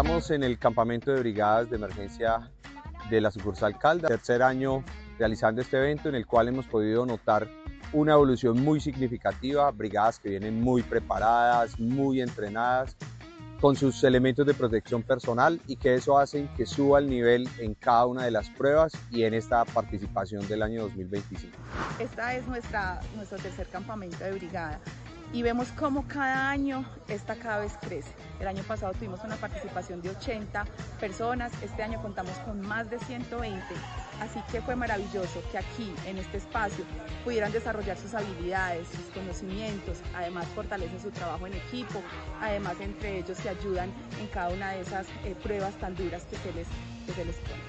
Estamos en el campamento de brigadas de emergencia de la sucursal Caldas, tercer año realizando este evento en el cual hemos podido notar una evolución muy significativa, brigadas que vienen muy preparadas, muy entrenadas, con sus elementos de protección personal y que eso hace que suba el nivel en cada una de las pruebas y en esta participación del año 2025. Esta es nuestro tercer campamento de brigada y vemos cómo cada año esta cada vez crece. El año pasado tuvimos una participación de 80 personas, este año contamos con más de 120, así que fue maravilloso que aquí, en este espacio, pudieran desarrollar sus habilidades, sus conocimientos, además fortalecen su trabajo en equipo, además entre ellos se ayudan en cada una de esas pruebas tan duras que se les pone.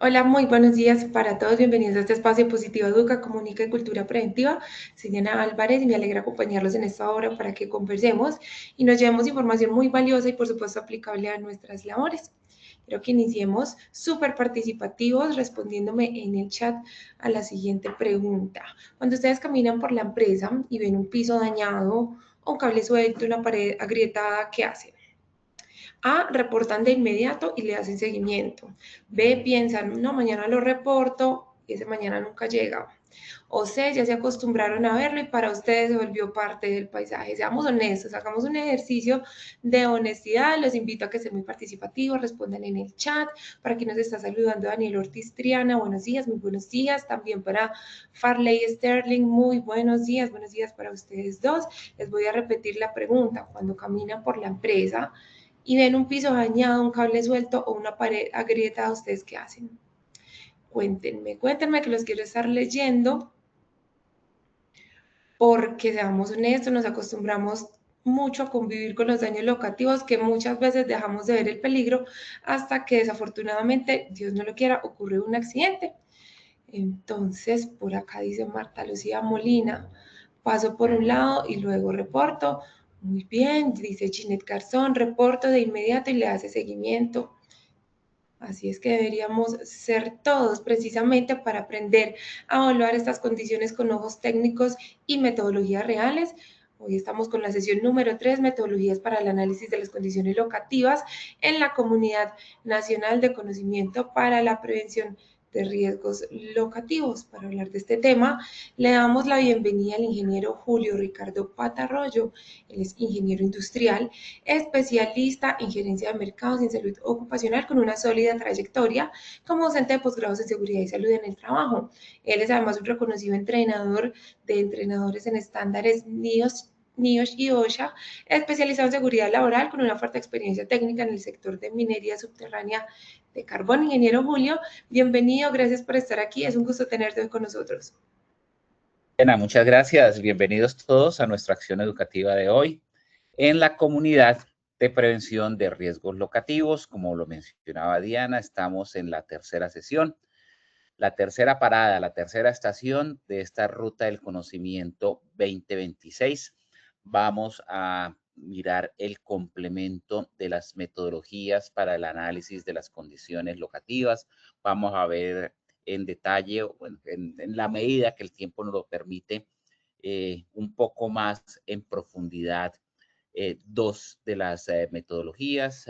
Hola, muy buenos días para todos. Bienvenidos a este espacio Positivo Educa, Comunica y Cultura Preventiva. Soy Diana Álvarez y me alegra acompañarlos en esta hora para que conversemos y nos llevemos información muy valiosa y, por supuesto, aplicable a nuestras labores. Quiero que iniciemos súper participativos respondiéndome en el chat a la siguiente pregunta. Cuando ustedes caminan por la empresa y ven un piso dañado o un cable suelto, una pared agrietada, ¿qué hacen? A, reportan de inmediato y le hacen seguimiento. B, piensan, no, mañana lo reporto y ese mañana nunca llega. O C, ya se acostumbraron a verlo y para ustedes se volvió parte del paisaje. Seamos honestos, hagamos un ejercicio de honestidad. Los invito a que sean muy participativos, respondan en el chat. Para quien nos está saludando, Daniel Ortiz Triana, buenos días, muy buenos días. También para Farley Sterling, muy buenos días para ustedes dos. Les voy a repetir la pregunta. Cuando caminan por la empresa y ven un piso dañado, un cable suelto o una pared agrietada, ¿ustedes qué hacen? Cuéntenme que los quiero estar leyendo, porque seamos honestos, nos acostumbramos mucho a convivir con los daños locativos que muchas veces dejamos de ver el peligro hasta que desafortunadamente, Dios no lo quiera, ocurre un accidente. Entonces, por acá dice Marta Lucía Molina, paso por un lado y luego reporto. Muy bien, dice Ginette Garzón, reporto de inmediato y le hace seguimiento. Así es que deberíamos ser todos precisamente para aprender a evaluar estas condiciones con ojos técnicos y metodologías reales. Hoy estamos con la sesión número 3, metodologías para el análisis de las condiciones locativas en la Comunidad Nacional de Conocimiento para la Prevención de Riesgos Locativos. Para hablar de este tema, le damos la bienvenida al ingeniero Julio Ricardo Patarroyo. Él es ingeniero industrial, especialista en gerencia de mercados y en salud ocupacional con una sólida trayectoria como docente de posgrados en seguridad y salud en el trabajo. Él es además un reconocido entrenador de entrenadores en estándares NIOSH y OSHA, especializado en seguridad laboral con una fuerte experiencia técnica en el sector de minería subterránea de carbón. Ingeniero Julio, bienvenido, gracias por estar aquí, es un gusto tenerte hoy con nosotros. Ana, muchas gracias, bienvenidos todos a nuestra acción educativa de hoy en la comunidad de prevención de riesgos locativos. Como lo mencionaba Diana, estamos en la tercera sesión, la tercera parada, la tercera estación de esta Ruta del Conocimiento 2026. Vamos a mirar el complemento de las metodologías para el análisis de las condiciones locativas. Vamos a ver en detalle, en la medida que el tiempo nos lo permite, un poco más en profundidad dos de las metodologías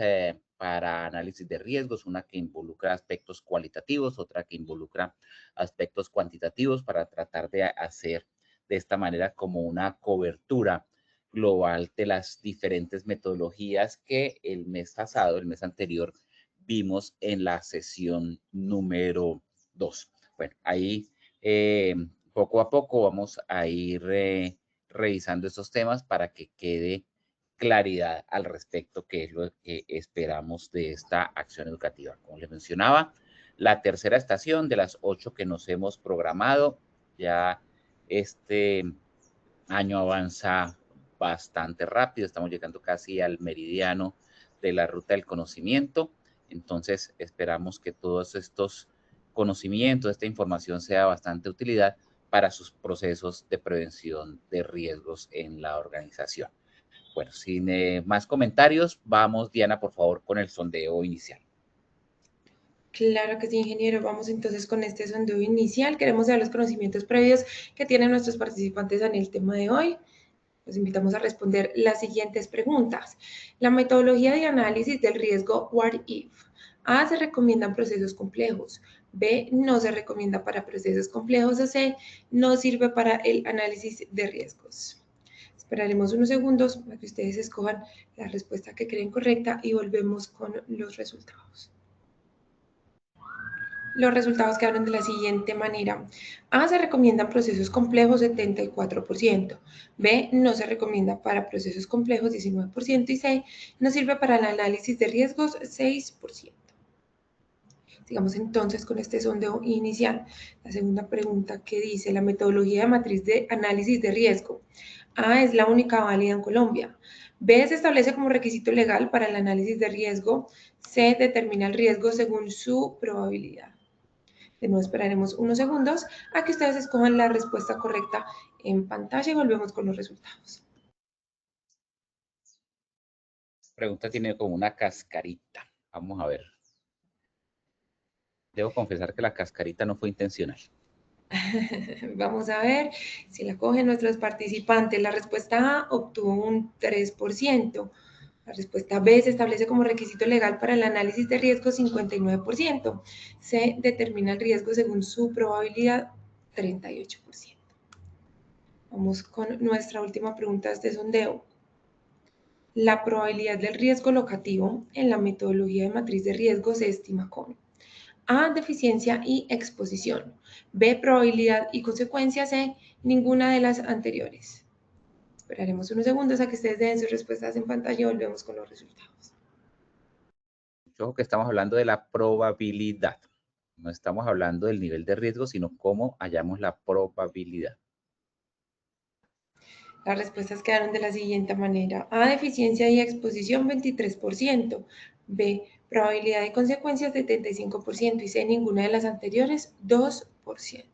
para análisis de riesgos, una que involucra aspectos cualitativos, otra que involucra aspectos cuantitativos para tratar de hacer de esta manera como una cobertura global de las diferentes metodologías que el mes pasado, el mes anterior, vimos en la sesión número 2. Bueno, ahí poco a poco vamos a ir revisando estos temas para que quede claridad al respecto, que es lo que esperamos de esta acción educativa. Como les mencionaba, la tercera estación de las 8 que nos hemos programado, ya este año avanza bastante rápido, estamos llegando casi al meridiano de la ruta del conocimiento, entonces esperamos que todos estos conocimientos, esta información sea bastante utilidad para sus procesos de prevención de riesgos en la organización. Bueno, sin más comentarios, vamos, Diana, por favor, con el sondeo inicial. Claro que sí, ingeniero. Vamos entonces con este sondeo inicial. Queremos saber los conocimientos previos que tienen nuestros participantes en el tema de hoy. Los invitamos a responder las siguientes preguntas. La metodología de análisis del riesgo What If. A. Se recomiendan procesos complejos. B. No se recomienda para procesos complejos. O C. No sirve para el análisis de riesgos. Esperaremos unos segundos para que ustedes escojan la respuesta que creen correcta y volvemos con los resultados. Los resultados quedaron de la siguiente manera. A. Se recomiendan procesos complejos 74%. B. No se recomienda para procesos complejos 19%. Y C. No sirve para el análisis de riesgos 6%. Sigamos entonces con este sondeo inicial. La segunda pregunta que dice la metodología de matriz de análisis de riesgo. A. Es la única válida en Colombia. B. Se establece como requisito legal para el análisis de riesgo. C. Determina el riesgo según su probabilidad. De nuevo esperaremos unos segundos a que ustedes escojan la respuesta correcta en pantalla y volvemos con los resultados. La pregunta tiene como una cascarita. Vamos a ver. Debo confesar que la cascarita no fue intencional. Vamos a ver si la cogen nuestros participantes. La respuesta A obtuvo un 3%. La respuesta B se establece como requisito legal para el análisis de riesgo 59%. C determina el riesgo según su probabilidad 38%. Vamos con nuestra última pregunta de este sondeo. La probabilidad del riesgo locativo en la metodología de matriz de riesgo se estima con A. Deficiencia y exposición. B. Probabilidad y consecuencia. C. Ninguna de las anteriores. Esperaremos unos segundos a que ustedes den sus respuestas en pantalla y volvemos con los resultados. Ojo que estamos hablando de la probabilidad. No estamos hablando del nivel de riesgo, sino cómo hallamos la probabilidad. Las respuestas quedaron de la siguiente manera. A. Deficiencia y exposición 23%. B. Probabilidad y consecuencias 75%. Y C. Ninguna de las anteriores 2%.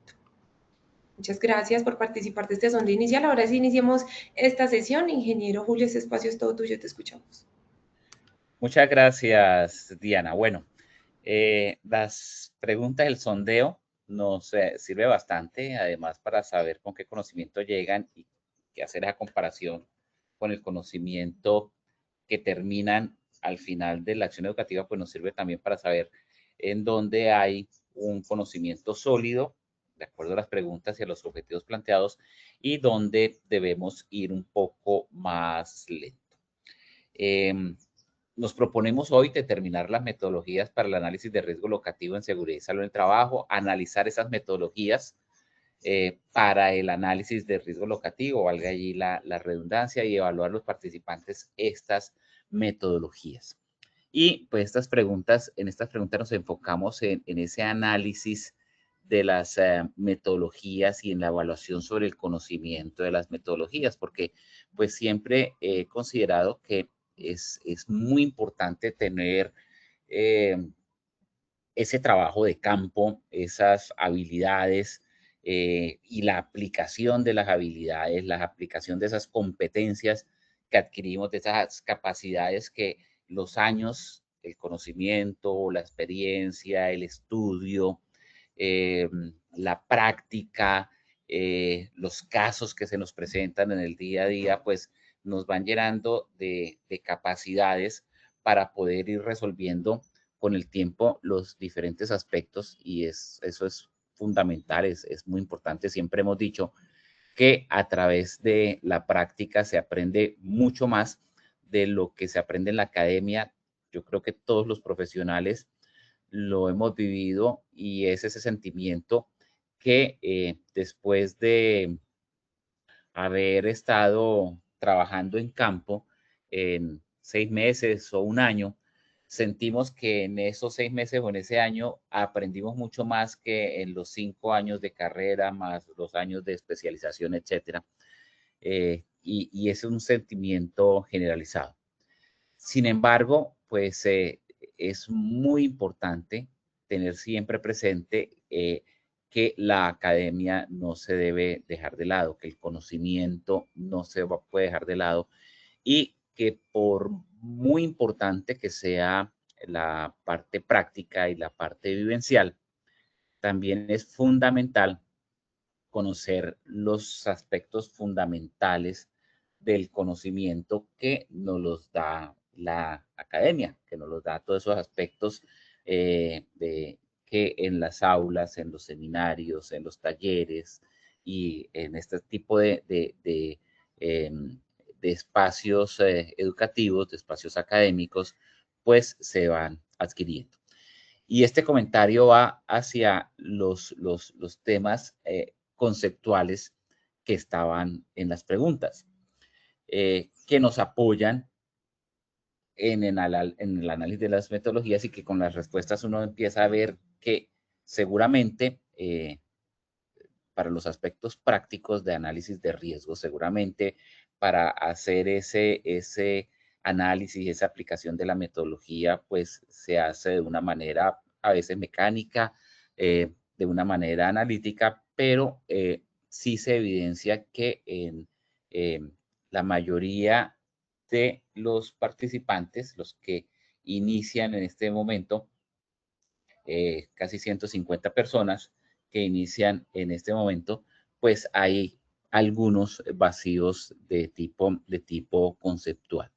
Muchas gracias por participar de este sondeo inicial. Ahora sí iniciemos esta sesión. Ingeniero Julio, este espacio es todo tuyo, te escuchamos. Muchas gracias, Diana. Bueno, las preguntas del sondeo nos sirve bastante, además para saber con qué conocimiento llegan y que hacer esa comparación con el conocimiento que terminan al final de la acción educativa, pues nos sirve también para saber en dónde hay un conocimiento sólido, de acuerdo a las preguntas y a los objetivos planteados, y dónde debemos ir un poco más lento. Nos proponemos hoy determinar las metodologías para el análisis de riesgo locativo en seguridad y salud en el trabajo, analizar esas metodologías para el análisis de riesgo locativo, valga allí la redundancia, y evaluar los participantes estas metodologías. Y pues en estas preguntas nos enfocamos en ese análisis de las metodologías y en la evaluación sobre el conocimiento de las metodologías, porque pues siempre he considerado que es muy importante tener ese trabajo de campo, esas habilidades y la aplicación de las habilidades, la aplicación de esas competencias que adquirimos, de esas capacidades que los años, el conocimiento, la experiencia, el estudio, la práctica, los casos que se nos presentan en el día a día, pues nos van llenando de capacidades para poder ir resolviendo con el tiempo los diferentes aspectos, y eso es fundamental, es muy importante. Siempre hemos dicho que a través de la práctica se aprende mucho más de lo que se aprende en la academia. Yo creo que todos los profesionales lo hemos vivido, y es ese sentimiento que después de haber estado trabajando en campo en 6 meses o un año, sentimos que en esos 6 meses o en ese año aprendimos mucho más que en los 5 años de carrera, más los años de especialización, etcétera. Y es un sentimiento generalizado. Sin embargo, pues es muy importante tener siempre presente que la academia no se debe dejar de lado, que el conocimiento no se puede dejar de lado, y que por muy importante que sea la parte práctica y la parte vivencial, también es fundamental conocer los aspectos fundamentales del conocimiento que nos los da la academia, que nos los da todos esos aspectos que en las aulas, en los seminarios, en los talleres y en este tipo de espacios educativos, de espacios académicos, pues se van adquiriendo. Y este comentario va hacia los temas conceptuales que estaban en las preguntas, que nos apoyan en el análisis de las metodologías, y que con las respuestas uno empieza a ver que seguramente para los aspectos prácticos de análisis de riesgos, seguramente para hacer ese análisis, esa aplicación de la metodología, pues se hace de una manera a veces mecánica, de una manera analítica, pero sí se evidencia que en la mayoría de los participantes, los que inician en este momento, casi 150 personas que inician en este momento, pues hay algunos vacíos de tipo conceptual.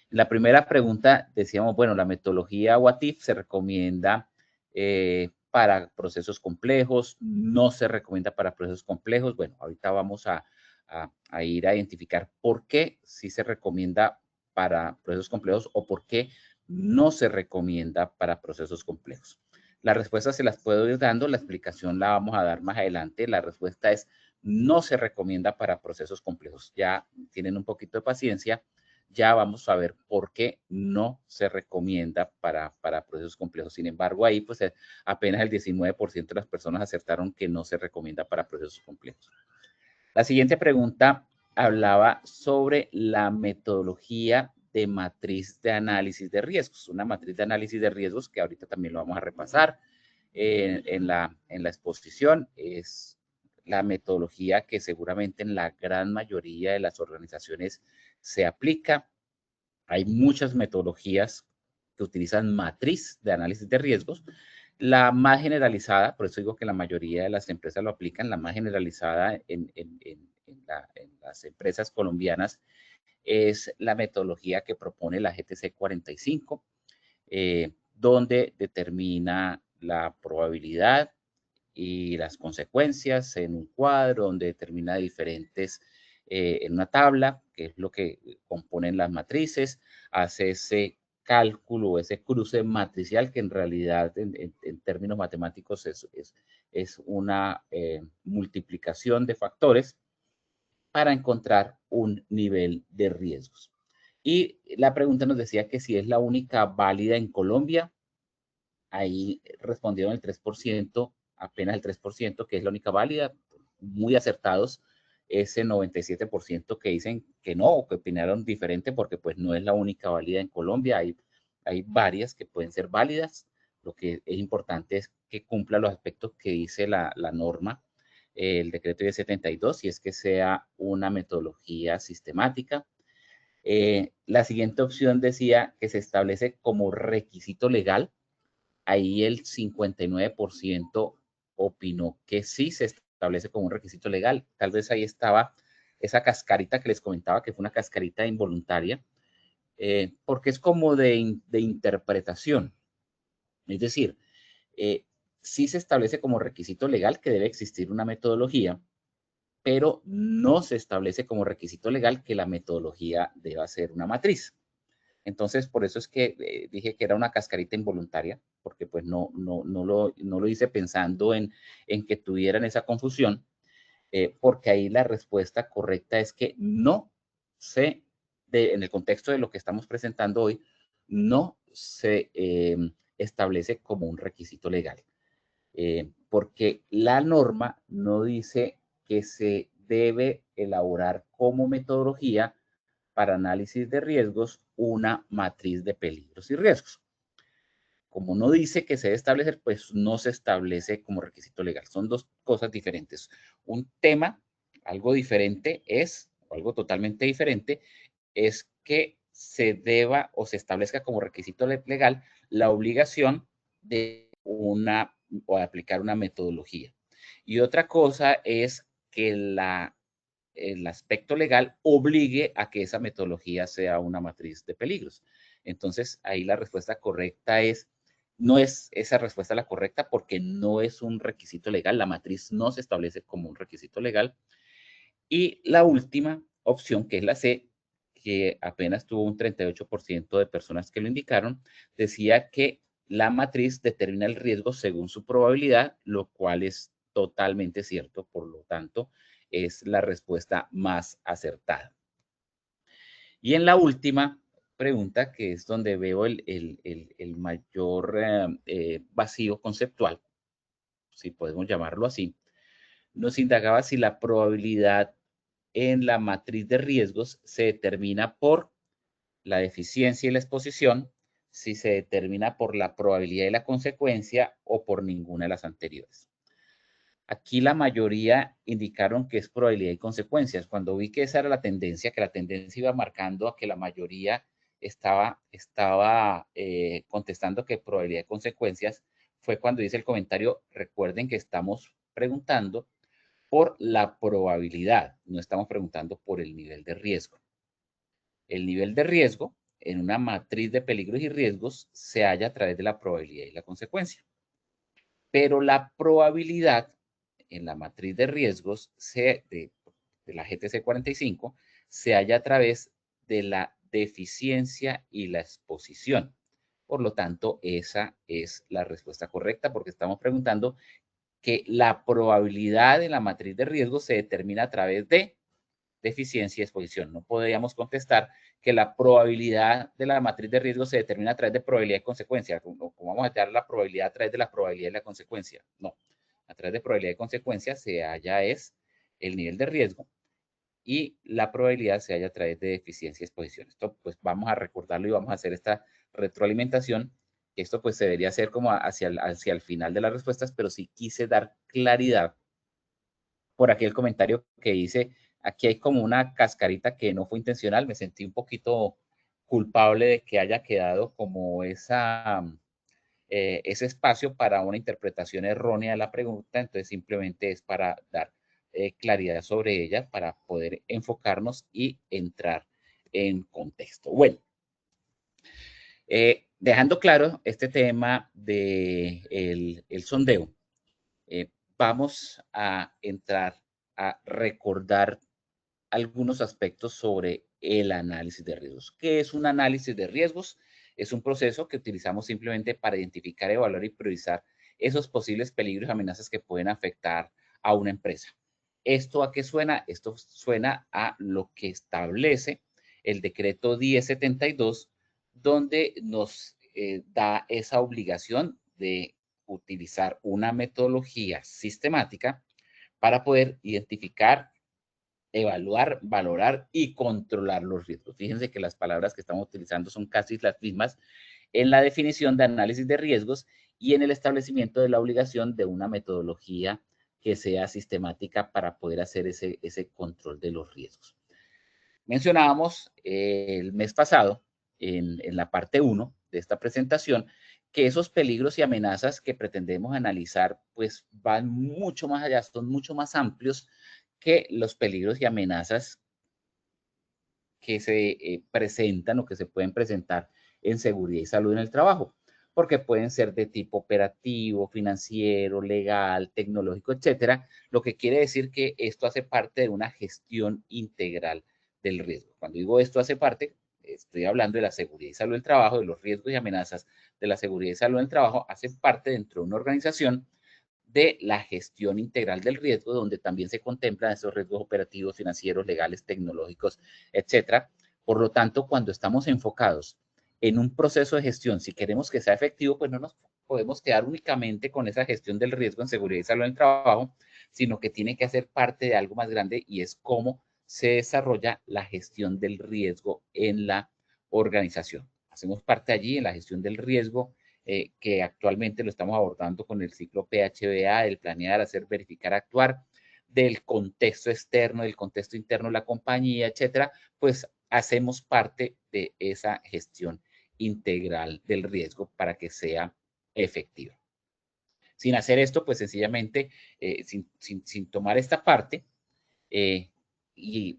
La primera pregunta decíamos, bueno, la metodología WATIF se recomienda para procesos complejos, no se recomienda para procesos complejos. Bueno, ahorita vamos a ir a identificar por qué sí se recomienda para procesos complejos o por qué no se recomienda para procesos complejos. Las respuestas se las puedo ir dando, la explicación la vamos a dar más adelante. La respuesta es no se recomienda para procesos complejos. Ya tienen un poquito de paciencia, ya vamos a ver por qué no se recomienda para procesos complejos. Sin embargo, ahí pues apenas el 19% de las personas acertaron que no se recomienda para procesos complejos. La siguiente pregunta hablaba sobre la metodología de matriz de análisis de riesgos. Una matriz de análisis de riesgos que ahorita también lo vamos a repasar en la exposición. Es la metodología que seguramente en la gran mayoría de las organizaciones se aplica. Hay muchas metodologías que utilizan matriz de análisis de riesgos. La más generalizada, por eso digo que la mayoría de las empresas lo aplican, la más generalizada en las empresas colombianas es la metodología que propone la GTC 45, donde determina la probabilidad y las consecuencias en un cuadro, donde determina diferentes, en una tabla, que es lo que componen las matrices, hace ese cálculo, ese cruce matricial, que en realidad en términos matemáticos es una multiplicación de factores para encontrar un nivel de riesgos. Y la pregunta nos decía que si es la única válida en Colombia. Ahí respondieron el 3%, apenas el 3%, que es la única válida, muy acertados. Ese 97% que dicen que no, o que opinaron diferente, porque pues no es la única válida en Colombia. Hay varias que pueden ser válidas. Lo que es importante es que cumpla los aspectos que dice la norma, el decreto 1072, y es que sea una metodología sistemática. La siguiente opción decía que se establece como requisito legal. Ahí el 59% opinó que sí se establece como un requisito legal. Tal vez ahí estaba esa cascarita que les comentaba, que fue una cascarita involuntaria, porque es como de interpretación. Es decir, sí se establece como requisito legal que debe existir una metodología, pero no se establece como requisito legal que la metodología deba ser una matriz. Entonces, por eso es que dije que era una cascarita involuntaria, porque pues no lo hice pensando en que tuvieran esa confusión, porque ahí la respuesta correcta es que no se, en el contexto de lo que estamos presentando hoy, no se establece como un requisito legal, porque la norma no dice que se debe elaborar como metodología para análisis de riesgos una matriz de peligros y riesgos. Como no dice que se debe establecer, pues no se establece como requisito legal. Son dos cosas diferentes. Un tema, algo diferente es, o algo totalmente diferente, es que se deba o se establezca como requisito legal la obligación de o aplicar una metodología. Y otra cosa es que el aspecto legal obligue a que esa metodología sea una matriz de peligros. Entonces, ahí la respuesta correcta no es esa respuesta la correcta porque no es un requisito legal. La matriz no se establece como un requisito legal. Y la última opción, que es la C, que apenas tuvo un 38% de personas que lo indicaron, decía que la matriz determina el riesgo según su probabilidad, lo cual es totalmente cierto, por lo tanto, es la respuesta más acertada. Y en la última pregunta, que es donde veo el mayor vacío conceptual, si podemos llamarlo así, nos indagaba si la probabilidad en la matriz de riesgos se determina por la deficiencia y la exposición, si se determina por la probabilidad y la consecuencia o por ninguna de las anteriores. Aquí la mayoría indicaron que es probabilidad y consecuencias. Cuando vi que esa era la tendencia, que la tendencia iba marcando a que la mayoría estaba contestando que probabilidad y consecuencias, fue cuando hice el comentario, recuerden que estamos preguntando por la probabilidad, no estamos preguntando por el nivel de riesgo. El nivel de riesgo en una matriz de peligros y riesgos se halla a través de la probabilidad y la consecuencia. Pero la probabilidad en la matriz de riesgos de la GTC 45 se halla a través de la deficiencia y la exposición. Por lo tanto, esa es la respuesta correcta porque estamos preguntando que la probabilidad en la matriz de riesgos se determina a través de deficiencia y exposición. No podríamos contestar que la probabilidad de la matriz de riesgo se determina a través de probabilidad y consecuencia. ¿Cómo vamos a determinar la probabilidad a través de la probabilidad y la consecuencia? No. A través de probabilidad y consecuencia se halla es el nivel de riesgo y la probabilidad se halla a través de deficiencia y exposición. Esto pues vamos a recordarlo y vamos a hacer esta retroalimentación. Esto pues se debería hacer como hacia el final de las respuestas, pero sí quise dar claridad por aquí el comentario que dice, aquí hay como una cascarita que no fue intencional, me sentí un poquito culpable de que haya quedado como ese espacio para una interpretación errónea de la pregunta, entonces simplemente es para dar claridad sobre ella, para poder enfocarnos y entrar en contexto. Bueno, dejando claro este tema del el sondeo, vamos a entrar a recordar algunos aspectos sobre el análisis de riesgos. ¿Qué es un análisis de riesgos? Es un proceso que utilizamos simplemente para identificar, evaluar y priorizar esos posibles peligros y amenazas que pueden afectar a una empresa. ¿Esto a qué suena? Esto suena a lo que establece el decreto 1072, donde nos da esa obligación de utilizar una metodología sistemática para poder identificar, evaluar, valorar y controlar los riesgos. Fíjense que las palabras que estamos utilizando son casi las mismas en la definición de análisis de riesgos y en el establecimiento de la obligación de una metodología que sea sistemática para poder hacer ese control de los riesgos. Mencionábamos el mes pasado, en la parte 1 de esta presentación, que esos peligros y amenazas que pretendemos analizar, pues van mucho más allá, son mucho más amplios que los peligros y amenazas que se presentan o que se pueden presentar en seguridad y salud en el trabajo, porque pueden ser de tipo operativo, financiero, legal, tecnológico, etcétera, lo que quiere decir que esto hace parte de una gestión integral del riesgo. Cuando digo esto hace parte, estoy hablando de la seguridad y salud del trabajo, de los riesgos y amenazas de la seguridad y salud del trabajo, hacen parte dentro de una organización de la gestión integral del riesgo, donde también se contemplan esos riesgos operativos, financieros, legales, tecnológicos, etcétera. Por lo tanto, cuando estamos enfocados en un proceso de gestión, si queremos que sea efectivo, pues no nos podemos quedar únicamente con esa gestión del riesgo en seguridad y salud en el trabajo, sino que tiene que hacer parte de algo más grande y es cómo se desarrolla la gestión del riesgo en la organización. Hacemos parte allí en la gestión del riesgo, que actualmente lo estamos abordando con el ciclo PHBA, el planear, hacer, verificar, actuar, del contexto externo, del contexto interno de la compañía, etcétera, pues hacemos parte de esa gestión integral del riesgo para que sea efectiva. Sin hacer esto, pues sencillamente, sin tomar esta parte,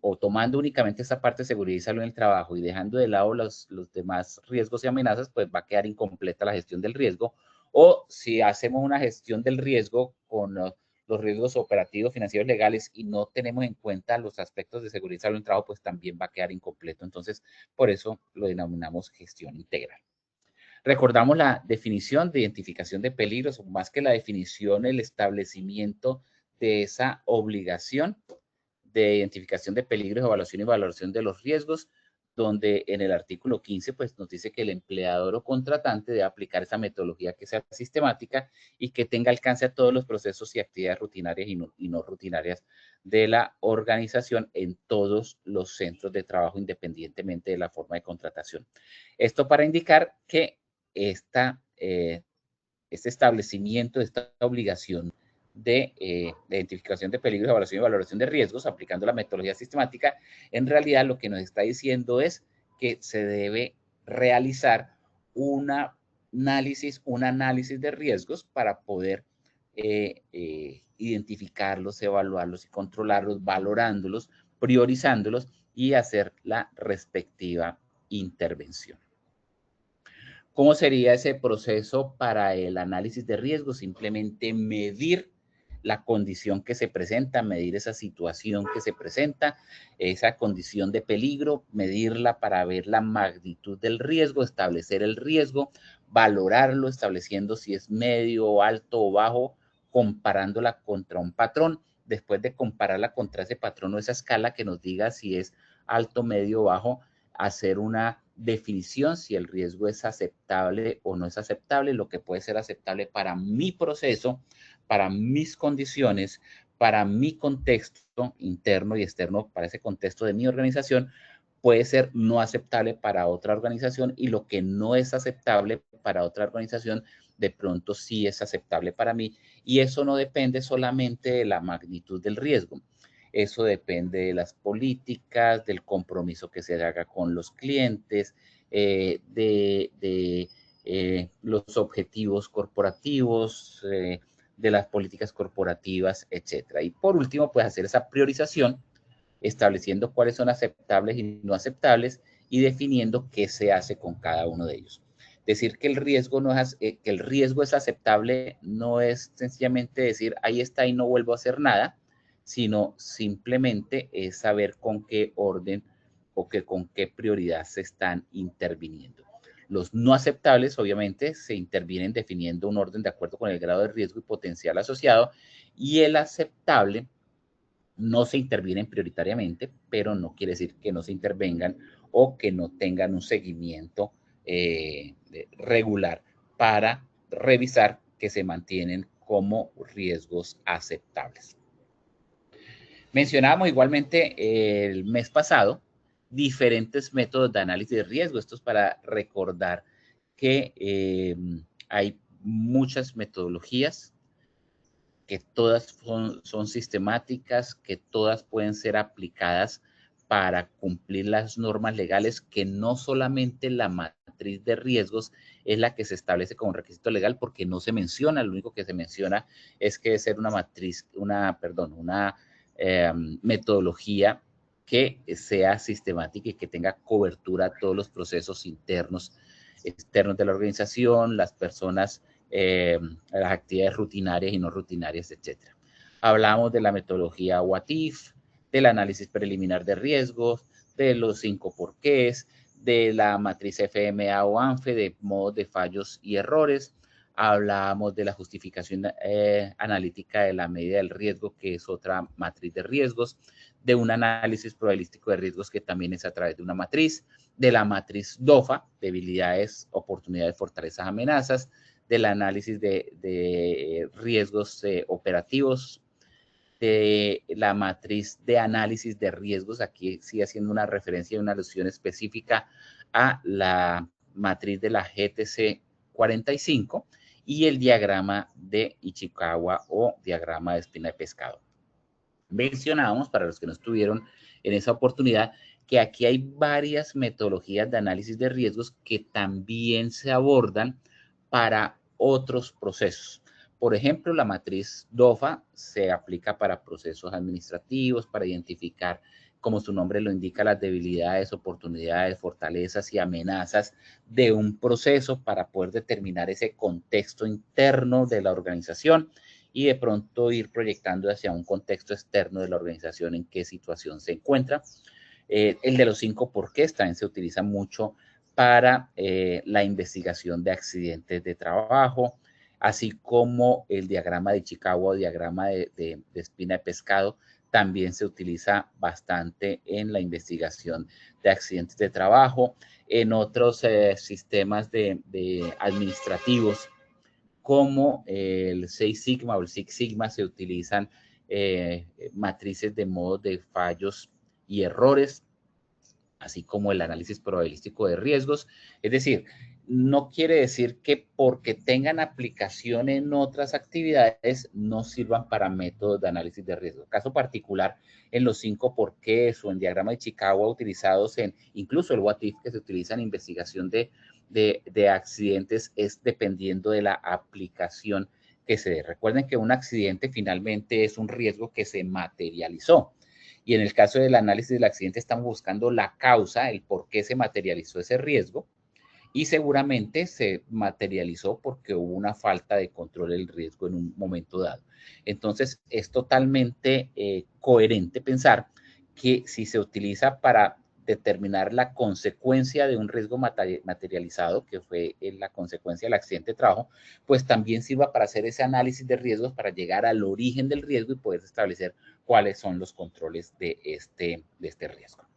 o tomando únicamente esta parte de seguridad y salud en el trabajo y dejando de lado los demás riesgos y amenazas, pues va a quedar incompleta la gestión del riesgo. O si hacemos una gestión del riesgo con los riesgos operativos, financieros, legales y no tenemos en cuenta los aspectos de seguridad y salud en el trabajo, pues también va a quedar incompleto. Entonces, por eso lo denominamos gestión integral. Recordamos la definición de identificación de peligros, o más que la definición, el establecimiento de esa obligación de identificación de peligros, evaluación y valoración de los riesgos, donde en el artículo 15 pues, nos dice que el empleador o contratante debe aplicar esa metodología que sea sistemática y que tenga alcance a todos los procesos y actividades rutinarias y no rutinarias de la organización en todos los centros de trabajo, independientemente de la forma de contratación. Esto para indicar que este establecimiento, esta obligación de identificación de peligros, evaluación y valoración de riesgos, aplicando la metodología sistemática, en realidad lo que nos está diciendo es que se debe realizar un análisis de riesgos para poder identificarlos, evaluarlos y controlarlos, valorándolos, priorizándolos y hacer la respectiva intervención. ¿Cómo sería ese proceso para el análisis de riesgo? Simplemente medir la condición que se presenta, medir esa situación que se presenta, esa condición de peligro, medirla para ver la magnitud del riesgo, establecer el riesgo, valorarlo, estableciendo si es medio, alto o bajo, comparándola contra un patrón. Después de compararla contra ese patrón o esa escala que nos diga si es alto, medio o bajo, hacer una definición si el riesgo es aceptable o no es aceptable, lo que puede ser aceptable para mi proceso, para mis condiciones, para mi contexto interno y externo, para ese contexto de mi organización, puede ser no aceptable para otra organización y lo que no es aceptable para otra organización, de pronto sí es aceptable para mí. Y eso no depende solamente de la magnitud del riesgo. Eso depende de las políticas, del compromiso que se haga con los clientes, de los objetivos corporativos, de las políticas corporativas, etcétera. Y por último, pues hacer esa priorización, estableciendo cuáles son aceptables y no aceptables y definiendo qué se hace con cada uno de ellos. Decir que el riesgo es aceptable no es sencillamente decir ahí está y no vuelvo a hacer nada, sino simplemente es saber con qué orden o con qué prioridad se están interviniendo. Los no aceptables, obviamente, se intervienen definiendo un orden de acuerdo con el grado de riesgo y potencial asociado, y el aceptable no se intervienen prioritariamente, pero no quiere decir que no se intervengan o que no tengan un seguimiento regular para revisar que se mantienen como riesgos aceptables. Mencionábamos igualmente el mes pasado diferentes métodos de análisis de riesgo. Esto es para recordar que hay muchas metodologías, que todas son sistemáticas, que todas pueden ser aplicadas para cumplir las normas legales, que no solamente la matriz de riesgos es la que se establece como requisito legal, porque no se menciona, lo único que se menciona es que debe ser una metodología que sea sistemática y que tenga cobertura a todos los procesos internos, externos de la organización, las personas, las actividades rutinarias y no rutinarias, etc. Hablamos de la metodología WAT-IF, del análisis preliminar de riesgos, de los 5 porqués, de la matriz FMA o ANFE, de modos de fallos y errores. Hablamos de la justificación analítica de la medida del riesgo, que es otra matriz de riesgos, de un análisis probabilístico de riesgos, que también es a través de una matriz, de la matriz DOFA, debilidades, oportunidades, fortalezas, amenazas, del análisis de riesgos operativos, de la matriz de análisis de riesgos, aquí sí haciendo una referencia y una alusión específica a la matriz de la GTC 45 y el diagrama de Ichikawa o diagrama de espina de pescado. Mencionábamos, para los que no estuvieron en esa oportunidad, que aquí hay varias metodologías de análisis de riesgos que también se abordan para otros procesos. Por ejemplo, la matriz DOFA se aplica para procesos administrativos, para identificar, como su nombre lo indica, las debilidades, oportunidades, fortalezas y amenazas de un proceso para poder determinar ese contexto interno de la organización y de pronto ir proyectando hacia un contexto externo de la organización en qué situación se encuentra. El de los 5 porqués también se utiliza mucho para la investigación de accidentes de trabajo, así como el diagrama de Chicago o diagrama de espina de pescado también se utiliza bastante en la investigación de accidentes de trabajo. En otros sistemas de administrativos como el 6 Sigma o el Six Sigma se utilizan matrices de modos de fallos y errores, así como el análisis probabilístico de riesgos. Es decir, no quiere decir que porque tengan aplicación en otras actividades no sirvan para métodos de análisis de riesgo. Caso particular, en los 5 porqués o en diagrama de Chicago utilizados en incluso el What If que se utiliza en investigación de accidentes es dependiendo de la aplicación que se dé. Recuerden que un accidente finalmente es un riesgo que se materializó. Y en el caso del análisis del accidente estamos buscando la causa, el por qué se materializó ese riesgo. Y seguramente se materializó porque hubo una falta de control del riesgo en un momento dado. Entonces, es totalmente coherente pensar que si se utiliza para determinar la consecuencia de un riesgo materializado, que fue la consecuencia del accidente de trabajo, pues también sirva para hacer ese análisis de riesgos para llegar al origen del riesgo y poder establecer cuáles son los controles de este riesgo.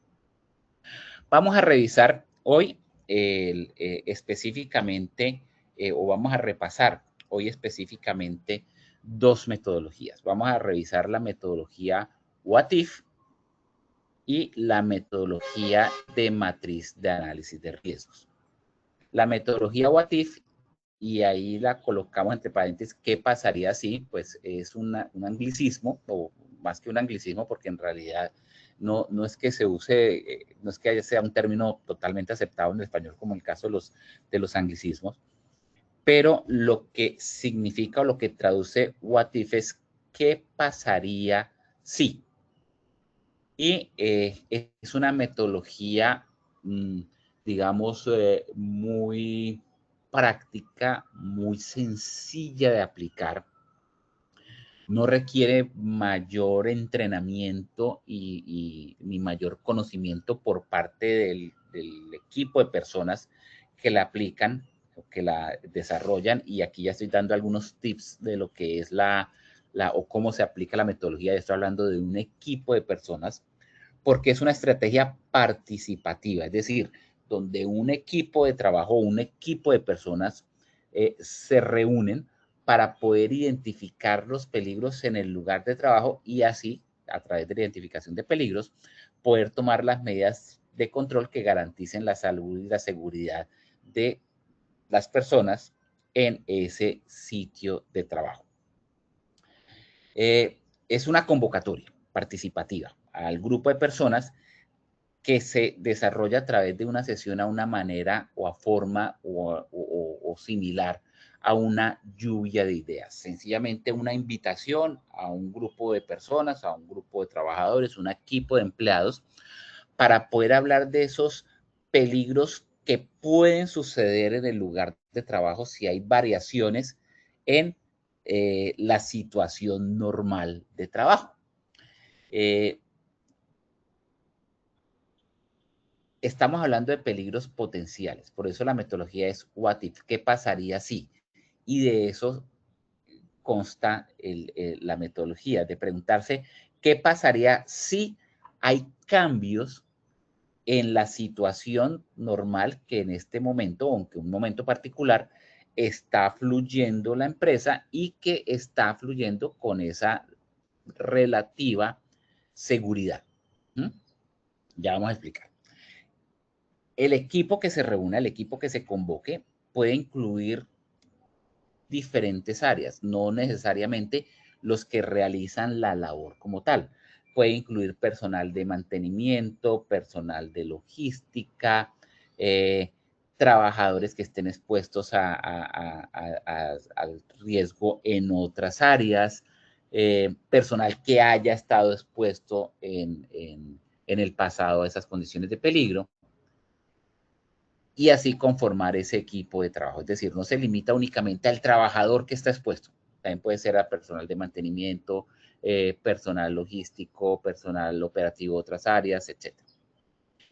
Vamos a revisar hoy específicamente, o vamos a repasar hoy específicamente 2 metodologías. Vamos a revisar la metodología What If y la metodología de matriz de análisis de riesgos. La metodología What If, y ahí la colocamos entre paréntesis, ¿qué pasaría si? Pues es un anglicismo, o más que un anglicismo, porque en realidad no es que se use, no es que sea un término totalmente aceptado en el español, como el caso de los anglicismos, pero lo que significa o lo que traduce What If es ¿qué pasaría si? Y es una metodología, digamos, muy práctica, muy sencilla de aplicar. No requiere mayor entrenamiento ni mayor conocimiento por parte del equipo de personas que la aplican o que la desarrollan. Y aquí ya estoy dando algunos tips de lo que es o cómo se aplica la metodología. Estoy hablando de un equipo de personas porque es una estrategia participativa, es decir, donde un equipo de trabajo, un equipo de personas se reúnen para poder identificar los peligros en el lugar de trabajo y así, a través de la identificación de peligros, poder tomar las medidas de control que garanticen la salud y la seguridad de las personas en ese sitio de trabajo. Es una convocatoria participativa al grupo de personas que se desarrolla a través de una sesión a una manera o a forma o similar a una lluvia de ideas. Sencillamente una invitación a un grupo de personas, a un grupo de trabajadores, un equipo de empleados, para poder hablar de esos peligros que pueden suceder en el lugar de trabajo si hay variaciones en la situación normal de trabajo. Estamos hablando de peligros potenciales, por eso la metodología es What If, ¿qué pasaría si? Y de eso consta la metodología, de preguntarse qué pasaría si hay cambios en la situación normal que en este momento, aunque un momento particular, está fluyendo la empresa y que está fluyendo con esa relativa seguridad. Ya vamos a explicar. El equipo que se reúna, el equipo que se convoque, puede incluir diferentes áreas, no necesariamente los que realizan la labor como tal. puede incluir personal de mantenimiento, personal de logística, trabajadores que estén expuestos al riesgo en otras áreas, personal que haya estado expuesto en el pasado a esas condiciones de peligro, y así conformar ese equipo de trabajo. Es decir, no se limita únicamente al trabajador que está expuesto, también puede ser a personal de mantenimiento, personal logístico, personal operativo de otras áreas, etc.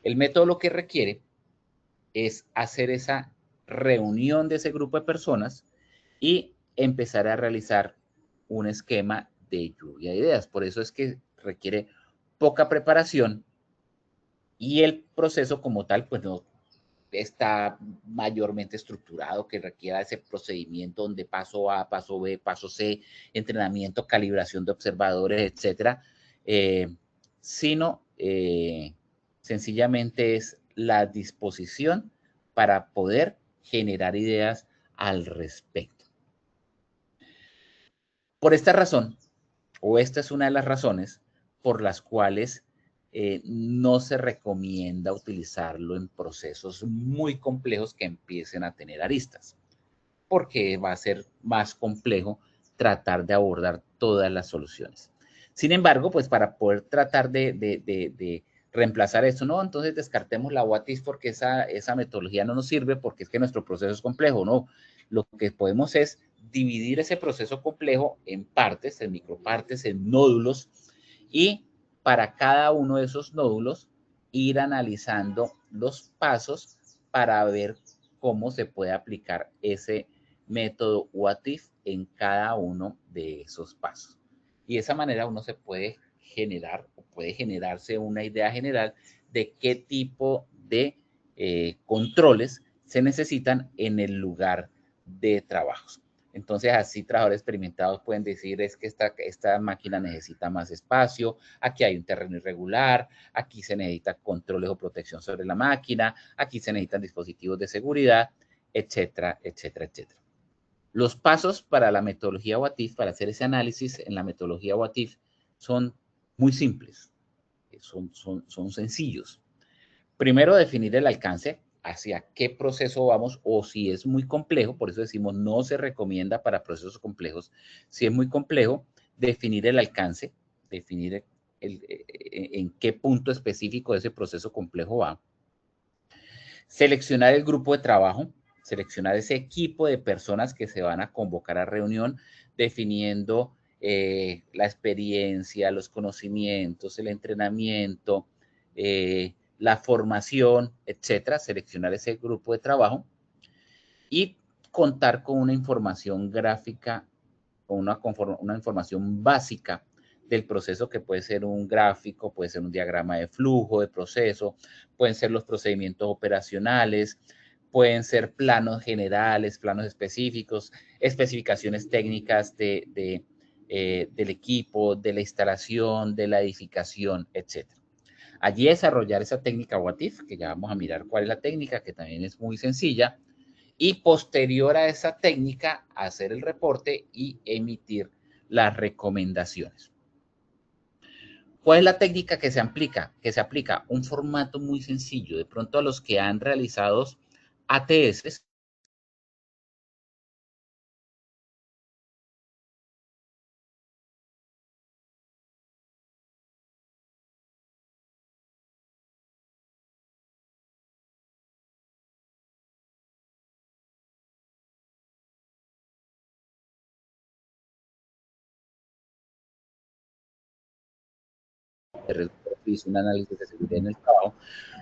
El método lo que requiere es hacer esa reunión de ese grupo de personas y empezar a realizar un esquema de lluvia de ideas. Por eso es que requiere poca preparación y el proceso como tal, pues no está mayormente estructurado, que requiera ese procedimiento donde paso A, paso B, paso C, entrenamiento, calibración de observadores, etcétera, sino sencillamente es la disposición para poder generar ideas al respecto. Por esta razón, o esta es una de las razones por las cuales no se recomienda utilizarlo en procesos muy complejos que empiecen a tener aristas, porque va a ser más complejo tratar de abordar todas las soluciones. Sin embargo, pues para poder tratar de reemplazar eso, no, entonces descartemos la What If porque esa metodología no nos sirve porque es que nuestro proceso es complejo, no. Lo que podemos es dividir ese proceso complejo en partes, en micropartes, en nódulos, y para cada uno de esos nódulos ir analizando los pasos para ver cómo se puede aplicar ese método What If en cada uno de esos pasos. Y de esa manera uno se puede generar o puede generarse una idea general de qué tipo de controles se necesitan en el lugar de trabajos. Entonces, así trabajadores experimentados pueden decir, es que esta máquina necesita más espacio, aquí hay un terreno irregular, aquí se necesita controles o protección sobre la máquina, aquí se necesitan dispositivos de seguridad, etcétera, etcétera, etcétera. Los pasos para la metodología What If, para hacer ese análisis en la metodología What If, son muy simples, son sencillos. Primero, definir el alcance, hacia qué proceso vamos, o si es muy complejo, por eso decimos no se recomienda para procesos complejos. Si es muy complejo, definir el alcance, definir en qué punto específico de ese proceso complejo va. Seleccionar el grupo de trabajo, seleccionar ese equipo de personas que se van a convocar a reunión, definiendo la experiencia, los conocimientos, el entrenamiento, la formación, etcétera, seleccionar ese grupo de trabajo y contar con una información gráfica o una información básica del proceso, que puede ser un gráfico, puede ser un diagrama de flujo, de proceso, pueden ser los procedimientos operacionales, pueden ser planos generales, planos específicos, especificaciones técnicas del equipo, de la instalación, de la edificación, etcétera. Allí desarrollar esa técnica What If, que ya vamos a mirar cuál es la técnica, que también es muy sencilla, y posterior a esa técnica, hacer el reporte y emitir las recomendaciones. ¿Cuál es la técnica que se aplica? Un formato muy sencillo. De pronto a los que han realizado ATS, un análisis de seguridad en el trabajo,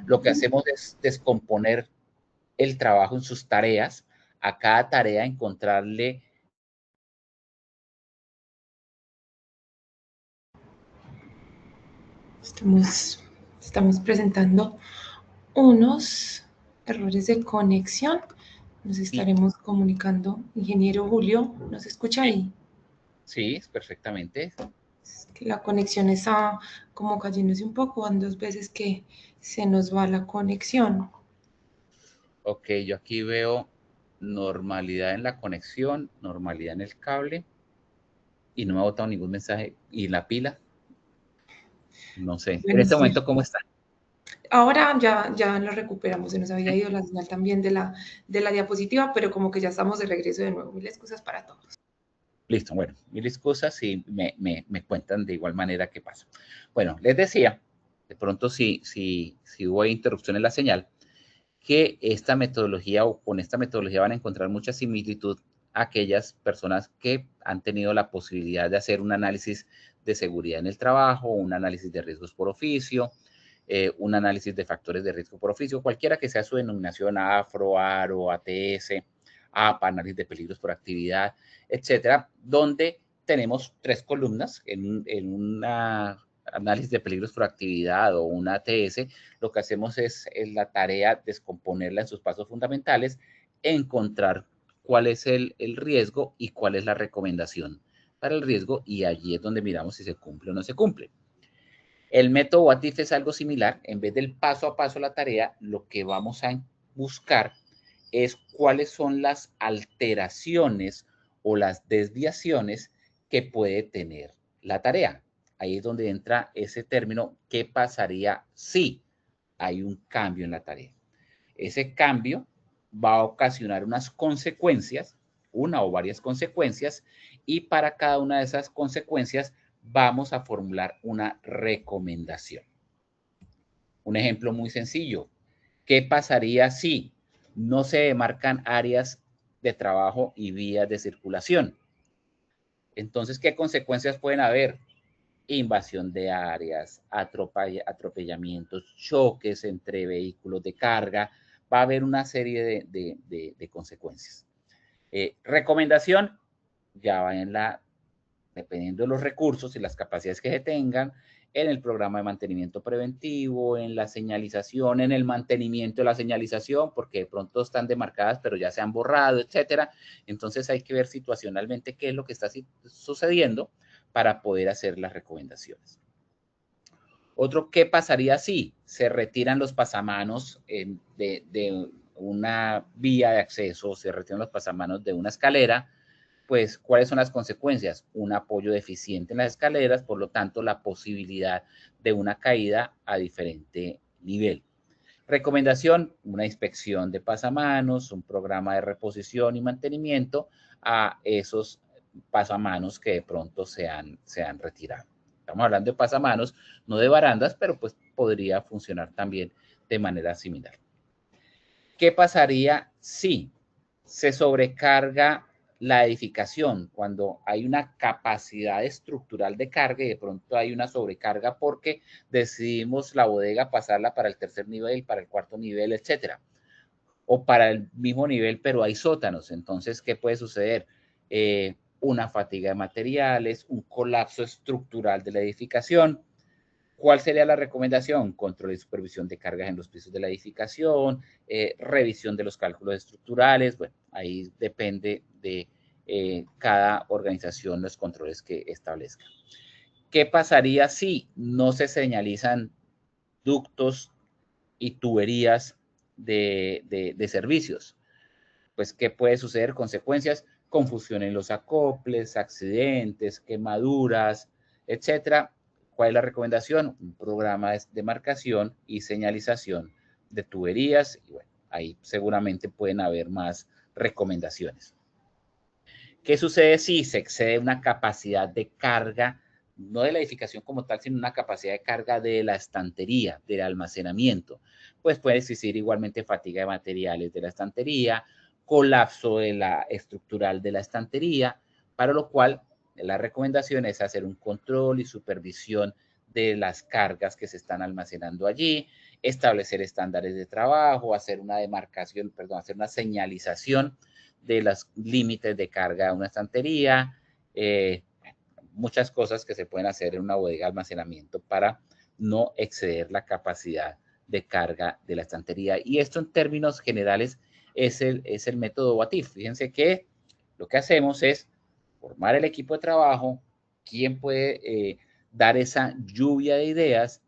lo que hacemos es descomponer el trabajo en sus tareas, a cada tarea encontrarle. Estamos presentando unos errores de conexión. Nos estaremos comunicando. Ingeniero Julio, ¿nos escucha ahí? Sí, perfectamente. Es que la conexión está como cayéndose un poco, van 2 veces que se nos va la conexión. Ok, yo aquí veo normalidad en la conexión, normalidad en el cable, y no me ha botado ningún mensaje. ¿Y la pila? No sé. Bueno, En este sí. momento, ¿cómo está? Ahora ya lo recuperamos, se nos había ido la señal también de la diapositiva, pero como que ya estamos de regreso de nuevo. Mil excusas para todos. Listo, bueno, mil excusas y me cuentan de igual manera qué pasa. Bueno, les decía, de pronto si hubo interrupción en la señal, que esta metodología o con esta metodología van a encontrar mucha similitud a aquellas personas que han tenido la posibilidad de hacer un análisis de seguridad en el trabajo, un análisis de riesgos por oficio, un análisis de factores de riesgo por oficio, cualquiera que sea su denominación, AFRO, ARO, ATS, APA, análisis de peligros por actividad, etcétera, donde tenemos 3 columnas en una análisis de peligros por actividad o una ATS. Lo que hacemos es la tarea descomponerla en sus pasos fundamentales, encontrar cuál es el riesgo y cuál es la recomendación para el riesgo, y allí es donde miramos si se cumple o no se cumple. El método WATIF es algo similar. En vez del paso a paso la tarea, lo que vamos a buscar es cuáles son las alteraciones o las desviaciones que puede tener la tarea. Ahí es donde entra ese término, ¿qué pasaría si hay un cambio en la tarea? Ese cambio va a ocasionar unas consecuencias, una o varias consecuencias, y para cada una de esas consecuencias vamos a formular una recomendación. Un ejemplo muy sencillo. ¿Qué pasaría si no se demarcan áreas de trabajo y vías de circulación? Entonces, ¿qué consecuencias pueden haber? Invasión de áreas, atropellamientos, choques entre vehículos de carga. Va a haber una serie de consecuencias. Recomendación, ya va en dependiendo de los recursos y las capacidades que se tengan, en el programa de mantenimiento preventivo, en la señalización, en el mantenimiento de la señalización, porque de pronto están demarcadas, pero ya se han borrado, etcétera. Entonces hay que ver situacionalmente qué es lo que está sucediendo para poder hacer las recomendaciones. Otro, ¿qué pasaría si se retiran los pasamanos de una vía de acceso, se retiran los pasamanos de una escalera? Pues, ¿cuáles son las consecuencias? Un apoyo deficiente en las escaleras, por lo tanto, la posibilidad de una caída a diferente nivel. Recomendación, una inspección de pasamanos, un programa de reposición y mantenimiento a esos pasamanos que de pronto se han retirado. Estamos hablando de pasamanos, no de barandas, pero pues podría funcionar también de manera similar. ¿Qué pasaría si se sobrecarga la edificación, cuando hay una capacidad estructural de carga y de pronto hay una sobrecarga porque decidimos la bodega pasarla para el 3er nivel, para el 4.º nivel, etcétera? O para el mismo nivel, pero hay sótanos. Entonces, ¿qué puede suceder? Una fatiga de materiales, un colapso estructural de la edificación. ¿Cuál sería la recomendación? Control y supervisión de cargas en los pisos de la edificación, revisión de los cálculos estructurales. Bueno, ahí depende de cada organización los controles que establezca. ¿Qué pasaría si no se señalizan ductos y tuberías de servicios? Pues, ¿qué puede suceder? Consecuencias, confusión en los acoples, accidentes, quemaduras, etcétera. ¿Cuál es la recomendación? Un programa de marcación y señalización de tuberías. Y bueno, ahí seguramente pueden haber más recomendaciones. ¿Qué sucede si se excede una capacidad de carga, no de la edificación como tal, sino una capacidad de carga de la estantería, del almacenamiento? Pues puede existir igualmente fatiga de materiales de la estantería, colapso de la estructural de la estantería, para lo cual la recomendación es hacer un control y supervisión de las cargas que se están almacenando allí, establecer estándares de trabajo, hacer una demarcación, perdón, hacer una señalización de los límites de carga de una estantería, muchas cosas que se pueden hacer en una bodega de almacenamiento para no exceder la capacidad de carga de la estantería. Y esto en términos generales es el método WATIF. Fíjense que lo que hacemos es formar el equipo de trabajo, quién puede dar esa lluvia de ideas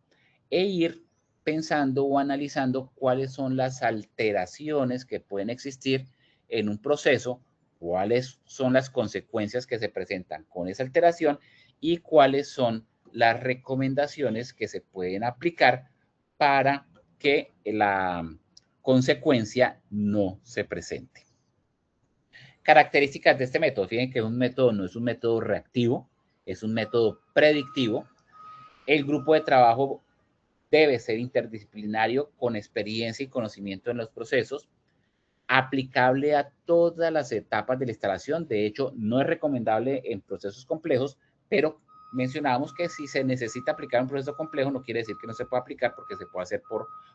e ir pensando o analizando cuáles son las alteraciones que pueden existir en un proceso, cuáles son las consecuencias que se presentan con esa alteración y cuáles son las recomendaciones que se pueden aplicar para que la consecuencia no se presente. Características de este método. Fíjense que un método no es un método reactivo, es un método predictivo. El grupo de trabajo debe ser interdisciplinario, con experiencia y conocimiento en los procesos, aplicable a todas las etapas de la instalación. De hecho, no es recomendable en procesos complejos, pero mencionábamos que si se necesita aplicar un proceso complejo, no quiere decir que no se pueda aplicar, porque se puede hacer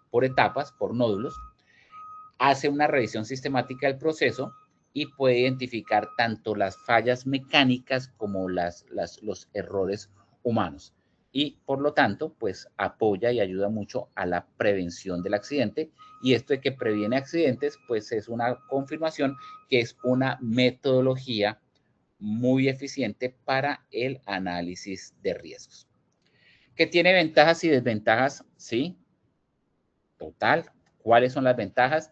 por etapas, por nódulos. Hace una revisión sistemática del proceso y puede identificar tanto las fallas mecánicas como los errores humanos. Y por lo tanto, pues apoya y ayuda mucho a la prevención del accidente. Y esto de que previene accidentes, pues es una confirmación que es una metodología muy eficiente para el análisis de riesgos. ¿Que tiene ventajas y desventajas? Sí, total. ¿Cuáles son las ventajas?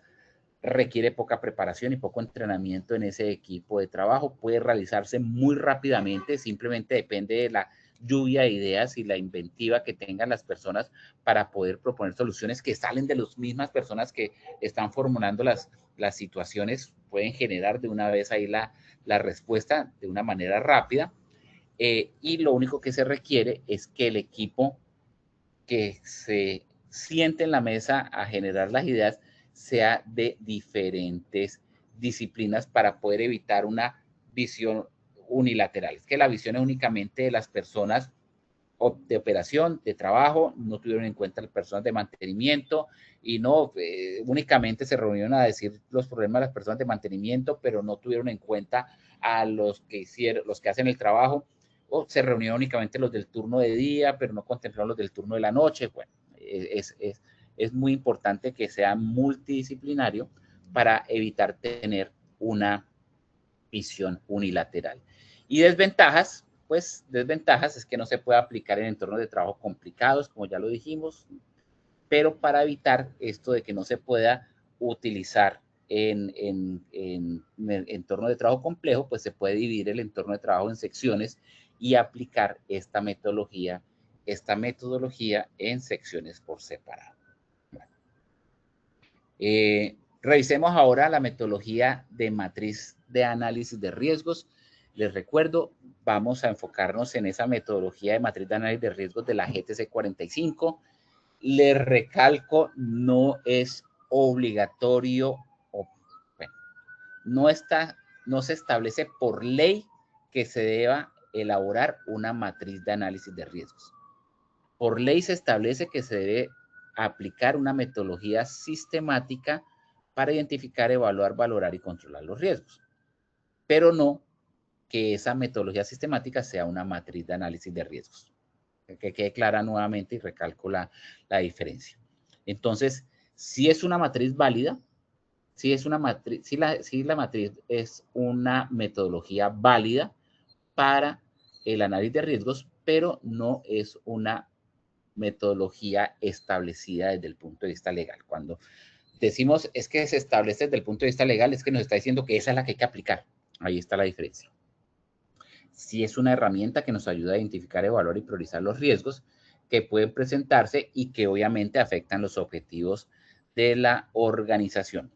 Requiere poca preparación y poco entrenamiento en ese equipo de trabajo. Puede realizarse muy rápidamente, simplemente depende de la lluvia de ideas y la inventiva que tengan las personas para poder proponer soluciones que salen de las mismas personas que están formulando las situaciones. Pueden generar de una vez ahí la respuesta de una manera rápida. Y lo único que se requiere es que el equipo que se siente en la mesa a generar las ideas sea de diferentes disciplinas para poder evitar una visión unilateral. Es que la visión es únicamente de las personas de operación, de trabajo, no tuvieron en cuenta las personas de mantenimiento y no únicamente se reunieron a decir los problemas de las personas de mantenimiento, pero no tuvieron en cuenta a los que hacen el trabajo, o se reunieron únicamente los del turno de día, pero no contemplaron los del turno de la noche. Bueno, es muy importante que sea multidisciplinario para evitar tener una visión unilateral. Y desventajas, pues desventajas es que no se puede aplicar en entornos de trabajo complicados, como ya lo dijimos, pero para evitar esto de que no se pueda utilizar en entorno de trabajo complejo, pues se puede dividir el entorno de trabajo en secciones y aplicar esta metodología en secciones por separado. Revisemos ahora la metodología de matriz de análisis de riesgos. Les recuerdo, vamos a enfocarnos en esa metodología de matriz de análisis de riesgos de la GTC 45. Les recalco, no es obligatorio, no se establece por ley que se deba elaborar una matriz de análisis de riesgos. Por ley se establece que se debe aplicar una metodología sistemática para identificar, evaluar, valorar y controlar los riesgos, pero no que esa metodología sistemática sea una matriz de análisis de riesgos. Que quede clara nuevamente y recalco la diferencia. Entonces, si es una matriz válida, si la matriz es una metodología válida para el análisis de riesgos, pero no es una metodología establecida desde el punto de vista legal. Cuando decimos es que se establece desde el punto de vista legal, es que nos está diciendo que esa es la que hay que aplicar. Ahí está la diferencia. Si es una herramienta que nos ayuda a identificar, evaluar y priorizar los riesgos que pueden presentarse y que obviamente afectan los objetivos de la organización.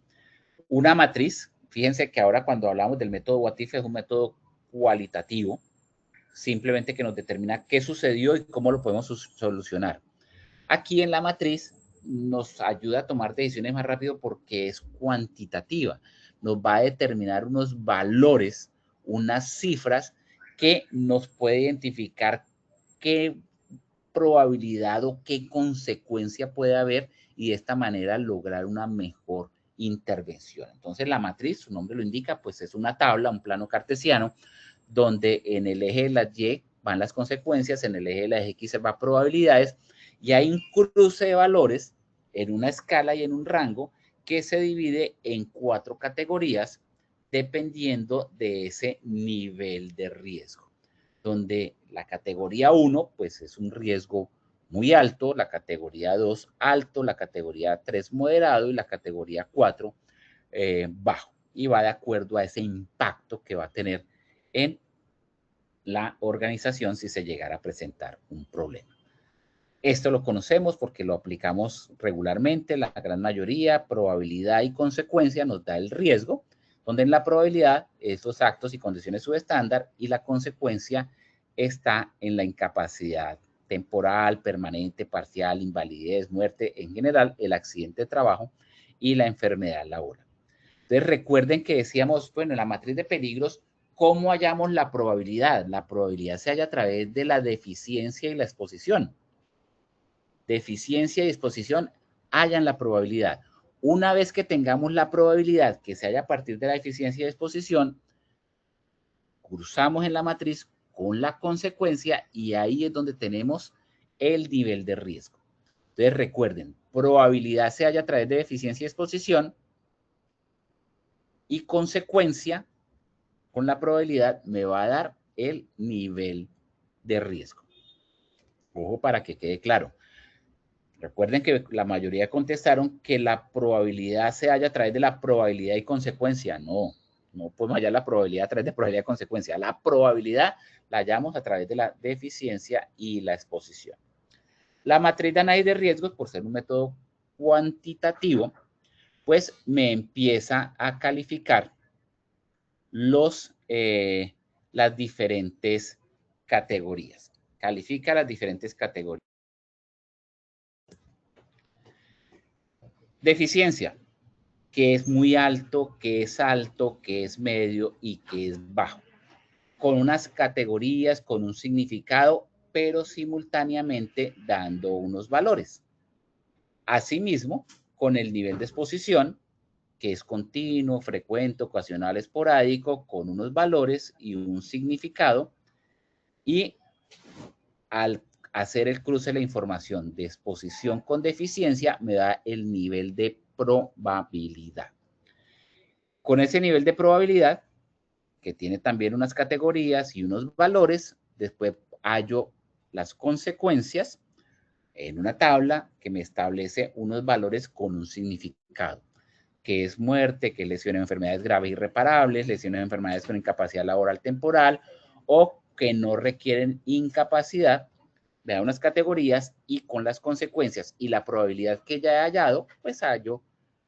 Una matriz, fíjense que ahora cuando hablamos del método WATIF es un método cualitativo, simplemente que nos determina qué sucedió y cómo lo podemos solucionar. Aquí en la matriz nos ayuda a tomar decisiones más rápido porque es cuantitativa. Nos va a determinar unos valores, unas cifras que nos puede identificar qué probabilidad o qué consecuencia puede haber y de esta manera lograr una mejor intervención. Entonces la matriz, su nombre lo indica, pues es una tabla, un plano cartesiano, donde en el eje de las Y van las consecuencias, en el eje de las X van probabilidades, y hay un cruce de valores en una escala y en un rango que se divide en 4 categorías dependiendo de ese nivel de riesgo, donde la categoría 1 pues es un riesgo muy alto, la categoría 2 alto, la categoría 3 moderado y la categoría 4 bajo, y va de acuerdo a ese impacto que va a tener en la organización si se llegara a presentar un problema. Esto lo conocemos porque lo aplicamos regularmente, la gran mayoría, probabilidad y consecuencia nos da el riesgo, donde en la probabilidad esos actos y condiciones subestándar y la consecuencia está en la incapacidad temporal, permanente, parcial, invalidez, muerte, en general, el accidente de trabajo y la enfermedad laboral. Entonces recuerden que decíamos, bueno, en la matriz de peligros, ¿cómo hallamos la probabilidad? La probabilidad se halla a través de la deficiencia y la exposición. Deficiencia y exposición hallan la probabilidad. Una vez que tengamos la probabilidad que se halla a partir de la deficiencia y exposición, cruzamos en la matriz con la consecuencia y ahí es donde tenemos el nivel de riesgo. Entonces recuerden, probabilidad se halla a través de deficiencia y exposición y consecuencia con la probabilidad me va a dar el nivel de riesgo. Ojo para que quede claro. Recuerden que la mayoría contestaron que la probabilidad se halla a través de la probabilidad y consecuencia. No podemos hallar la probabilidad a través de probabilidad y consecuencia. La probabilidad la hallamos a través de la deficiencia y la exposición. La matriz de análisis de riesgos, por ser un método cuantitativo, pues me empieza a calificar las diferentes categorías. Califica las diferentes categorías. Deficiencia, que es muy alto, que es medio y que es bajo. Con unas categorías, con un significado, pero simultáneamente dando unos valores. Asimismo, con el nivel de exposición, que es continuo, frecuente, ocasional, esporádico, con unos valores y un significado. Y al hacer el cruce de la información de exposición con deficiencia, me da el nivel de probabilidad. Con ese nivel de probabilidad, que tiene también unas categorías y unos valores, después hallo las consecuencias en una tabla que me establece unos valores con un significado, que es muerte, que es lesión en enfermedades graves irreparables, lesiones en enfermedades con incapacidad laboral temporal o que no requieren incapacidad. Me da unas categorías y con las consecuencias y la probabilidad que ya he hallado, pues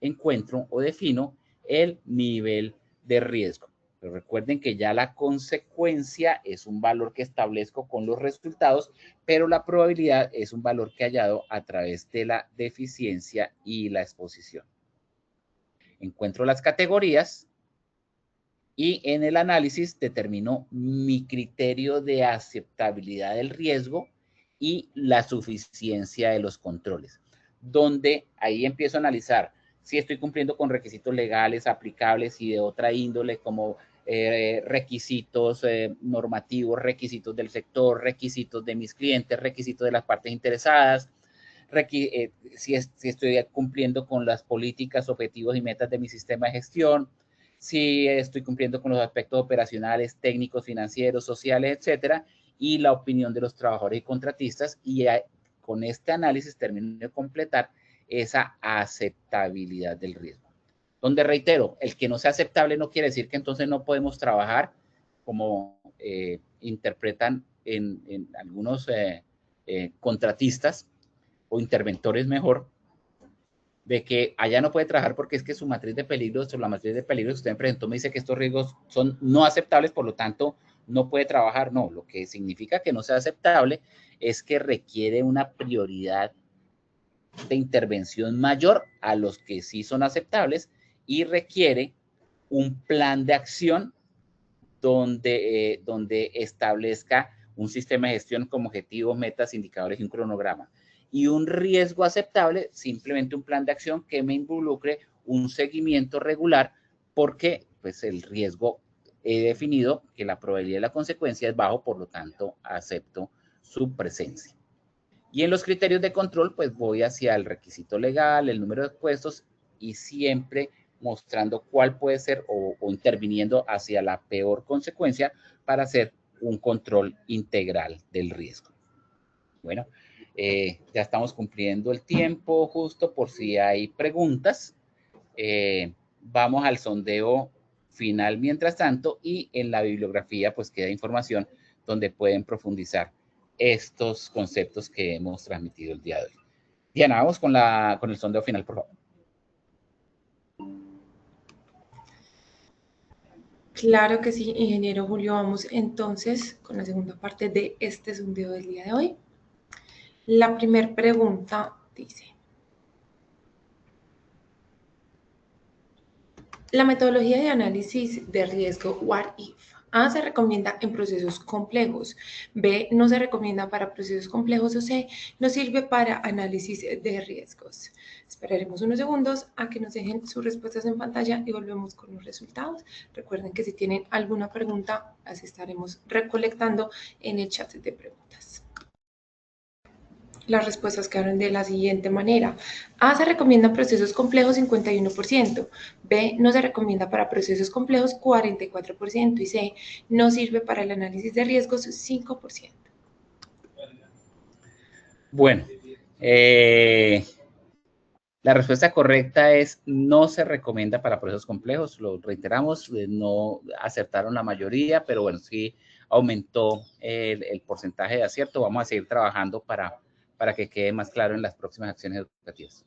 encuentro o defino el nivel de riesgo. Pero recuerden que ya la consecuencia es un valor que establezco con los resultados, pero la probabilidad es un valor que he hallado a través de la deficiencia y la exposición. Encuentro las categorías y en el análisis determino mi criterio de aceptabilidad del riesgo y la suficiencia de los controles, donde ahí empiezo a analizar si estoy cumpliendo con requisitos legales aplicables y de otra índole como requisitos normativos, requisitos del sector, requisitos de mis clientes, requisitos de las partes interesadas, si estoy cumpliendo con las políticas, objetivos y metas de mi sistema de gestión, si estoy cumpliendo con los aspectos operacionales, técnicos, financieros, sociales, etcétera, y la opinión de los trabajadores y contratistas, y con este análisis termino de completar esa aceptabilidad del riesgo. Donde reitero, el que no sea aceptable no quiere decir que entonces no podemos trabajar como interpretan en algunos contratistas o interventores mejor, de que allá no puede trabajar porque es que su matriz de peligros o la matriz de peligros que usted me presentó me dice que estos riesgos son no aceptables, por lo tanto no puede trabajar. No, lo que significa que no sea aceptable es que requiere una prioridad de intervención mayor a los que sí son aceptables y requiere un plan de acción donde establezca un sistema de gestión como objetivos, metas, indicadores y un cronograma. Y un riesgo aceptable, simplemente un plan de acción que me involucre un seguimiento regular, porque pues el riesgo he definido que la probabilidad de la consecuencia es bajo, por lo tanto acepto su presencia. Y en los criterios de control, pues voy hacia el requisito legal, el número de puestos y siempre mostrando cuál puede ser o interviniendo hacia la peor consecuencia para hacer un control integral del riesgo. Bueno, ya estamos cumpliendo el tiempo justo por si hay preguntas. Vamos al sondeo final mientras tanto y en la bibliografía pues queda información donde pueden profundizar estos conceptos que hemos transmitido el día de hoy. Diana, vamos con el sondeo final, por favor. Claro que sí, ingeniero Julio. Vamos entonces con la segunda parte de este sondeo del día de hoy. La primera pregunta dice: la metodología de análisis de riesgo What If. A se recomienda en procesos complejos, B no se recomienda para procesos complejos o C no sirve para análisis de riesgos. Esperaremos unos segundos a que nos dejen sus respuestas en pantalla y volvemos con los resultados. Recuerden que si tienen alguna pregunta, las estaremos recolectando en el chat de preguntas. Las respuestas quedaron de la siguiente manera. A se recomienda procesos complejos 51%, B no se recomienda para procesos complejos 44% y C no sirve para el análisis de riesgos 5%. Bueno, la respuesta correcta es no se recomienda para procesos complejos. Lo reiteramos, no acertaron la mayoría, pero bueno, sí aumentó el porcentaje de acierto. Vamos a seguir trabajando para que quede más claro en las próximas acciones educativas.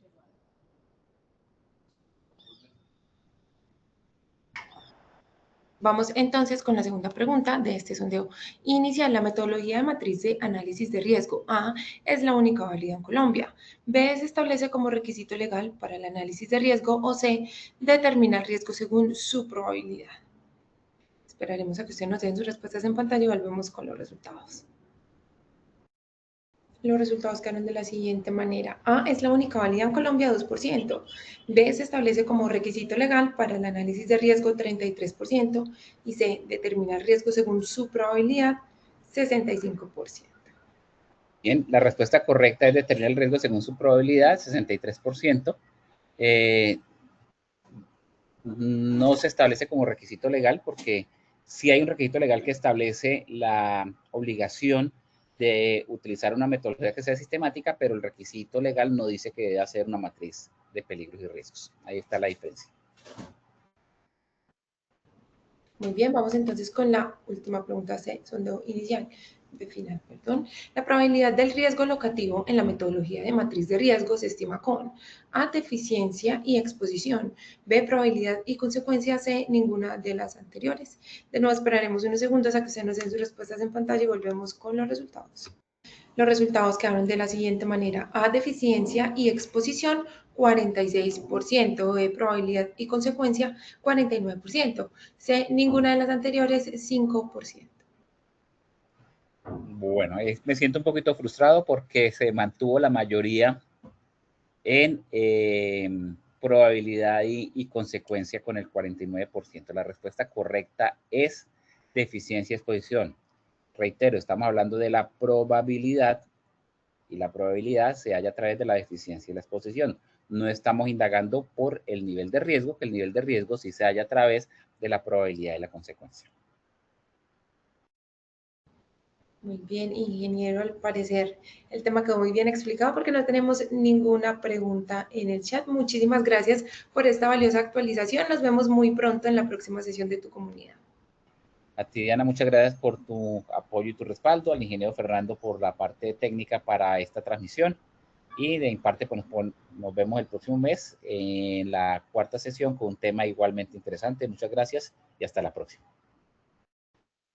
Vamos entonces con la segunda pregunta de este sondeo inicial. La metodología de matriz de análisis de riesgo A es la única válida en Colombia. B se establece como requisito legal para el análisis de riesgo o C determina el riesgo según su probabilidad. Esperaremos a que ustedes nos den sus respuestas en pantalla y volvemos con los resultados. Los resultados quedaron de la siguiente manera. A es la única válida en Colombia, 2%. B se establece como requisito legal para el análisis de riesgo, 33%. Y C determina el riesgo según su probabilidad, 65%. Bien, la respuesta correcta es determinar el riesgo según su probabilidad, 63%. No se establece como requisito legal porque sí hay un requisito legal que establece la obligación de utilizar una metodología que sea sistemática, pero el requisito legal no dice que debe hacer una matriz de peligros y riesgos. Ahí está la diferencia. Muy bien, vamos entonces con la última pregunta, sondeo inicial. La probabilidad del riesgo locativo en la metodología de matriz de riesgo se estima con A, deficiencia y exposición, B, probabilidad y consecuencia, C, ninguna de las anteriores. De nuevo esperaremos unos segundos a que se nos den sus respuestas en pantalla y volvemos con los resultados. Los resultados quedaron de la siguiente manera. A, deficiencia y exposición, 46%, B, probabilidad y consecuencia, 49%, C, ninguna de las anteriores, 5%. Bueno, me siento un poquito frustrado porque se mantuvo la mayoría en probabilidad y consecuencia con el 49%. La respuesta correcta es deficiencia y exposición. Reitero, estamos hablando de la probabilidad y la probabilidad se halla a través de la deficiencia y la exposición. No estamos indagando por el nivel de riesgo, que el nivel de riesgo sí se halla a través de la probabilidad y la consecuencia. Muy bien, ingeniero, al parecer el tema quedó muy bien explicado porque no tenemos ninguna pregunta en el chat. Muchísimas gracias por esta valiosa actualización. Nos vemos muy pronto en la próxima sesión de Tu Comunidad. A ti, Diana, muchas gracias por tu apoyo y tu respaldo. Al ingeniero Fernando por la parte técnica para esta transmisión. Y de mi parte, pues, nos vemos el próximo mes en la cuarta sesión con un tema igualmente interesante. Muchas gracias y hasta la próxima.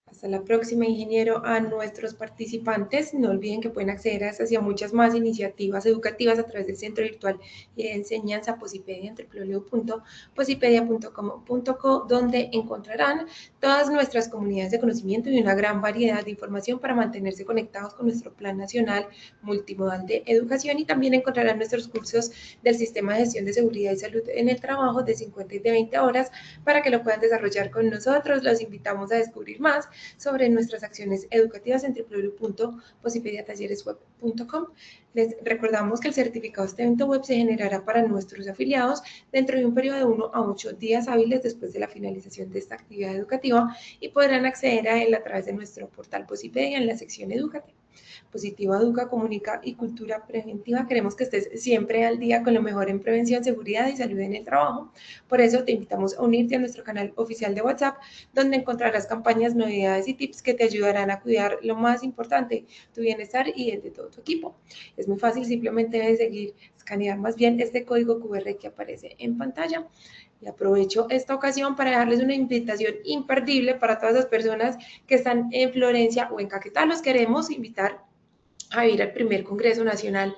Hasta la próxima, ingeniero. A nuestros participantes, no olviden que pueden acceder a estas y a muchas más iniciativas educativas a través del Centro Virtual de Enseñanza Posipedia en www.posipedia.com.co, donde encontrarán todas nuestras comunidades de conocimiento y una gran variedad de información para mantenerse conectados con nuestro Plan Nacional Multimodal de Educación, y también encontrarán nuestros cursos del Sistema de Gestión de Seguridad y Salud en el Trabajo de 50 y de 20 horas para que lo puedan desarrollar con nosotros. Los invitamos a descubrir más sobre nuestras acciones educativas en www.posipediatalleresweb.com. Les recordamos que el certificado de este evento web se generará para nuestros afiliados dentro de un periodo de 1 a 8 días hábiles después de la finalización de esta actividad educativa y podrán acceder a él a través de nuestro portal Posipedia en la sección Edúcate. Positiva educa, comunica y cultura preventiva. Queremos que estés siempre al día con lo mejor en prevención, seguridad y salud en el trabajo. Por eso te invitamos a unirte a nuestro canal oficial de WhatsApp, donde encontrarás campañas, novedades y tips que te ayudarán a cuidar lo más importante, tu bienestar y el de todo tu equipo. Es muy fácil, simplemente debes escanear más bien este código QR que aparece en pantalla. Y aprovecho esta ocasión para dejarles una invitación imperdible para todas las personas que están en Florencia o en Caquetá. Los queremos invitar a ir al primer Congreso Nacional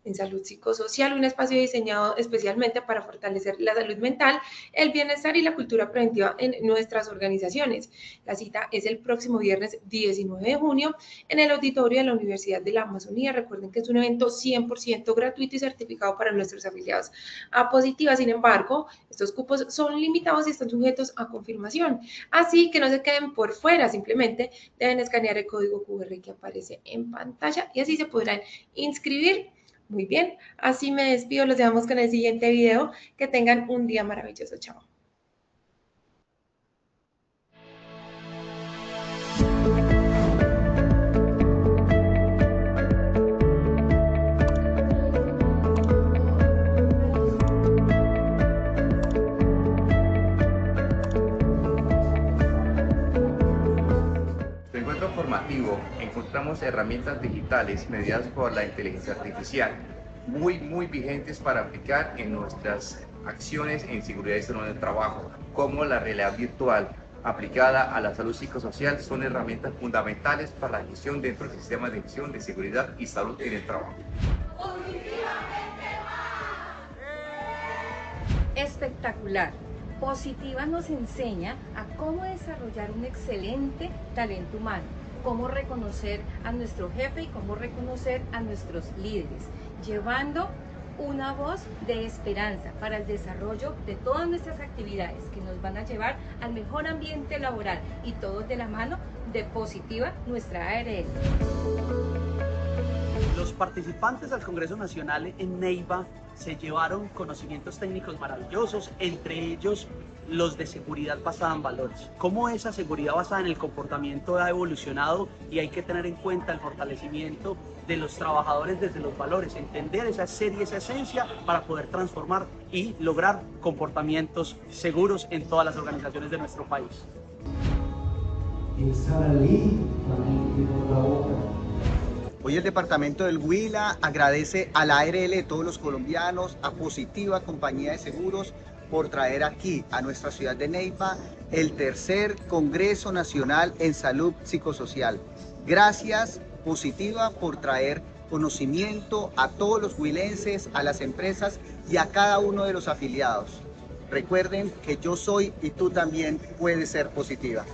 en Salud Psicosocial, un espacio diseñado especialmente para fortalecer la salud mental, el bienestar y la cultura preventiva en nuestras organizaciones. La cita es el próximo viernes 19 de junio en el auditorio de la Universidad de la Amazonía. Recuerden que es un evento 100% gratuito y certificado para nuestros afiliados a Positiva. Sin embargo, estos cupos son limitados y están sujetos a confirmación. Así que no se queden por fuera, simplemente deben escanear el código QR que aparece en pantalla y así se podrán inscribir. Muy bien, así me despido, los dejamos con el siguiente video. Que tengan un día maravilloso, chao. Formativo encontramos herramientas digitales mediadas por la inteligencia artificial muy vigentes para aplicar en nuestras acciones en seguridad y salud en el trabajo, como la realidad virtual aplicada a la salud psicosocial. Son herramientas fundamentales para la gestión dentro del sistema de gestión de seguridad y salud en el trabajo. Espectacular. Positiva nos enseña a cómo desarrollar un excelente talento humano, cómo reconocer a nuestro jefe y cómo reconocer a nuestros líderes, llevando una voz de esperanza para el desarrollo de todas nuestras actividades que nos van a llevar al mejor ambiente laboral y todos de la mano de Positiva, nuestra ARL. Los participantes al Congreso Nacional en Neiva se llevaron conocimientos técnicos maravillosos, entre ellos los de seguridad basada en valores. Cómo esa seguridad basada en el comportamiento ha evolucionado y hay que tener en cuenta el fortalecimiento de los trabajadores desde los valores, entender esa serie, esa esencia para poder transformar y lograr comportamientos seguros en todas las organizaciones de nuestro país. Hoy el departamento del Huila agradece a la ARL de todos los colombianos, a Positiva Compañía de Seguros, por traer aquí a nuestra ciudad de Neiva el tercer Congreso Nacional en Salud Psicosocial. Gracias Positiva por traer conocimiento a todos los huilenses, a las empresas y a cada uno de los afiliados. Recuerden que yo soy y tú también puedes ser Positiva.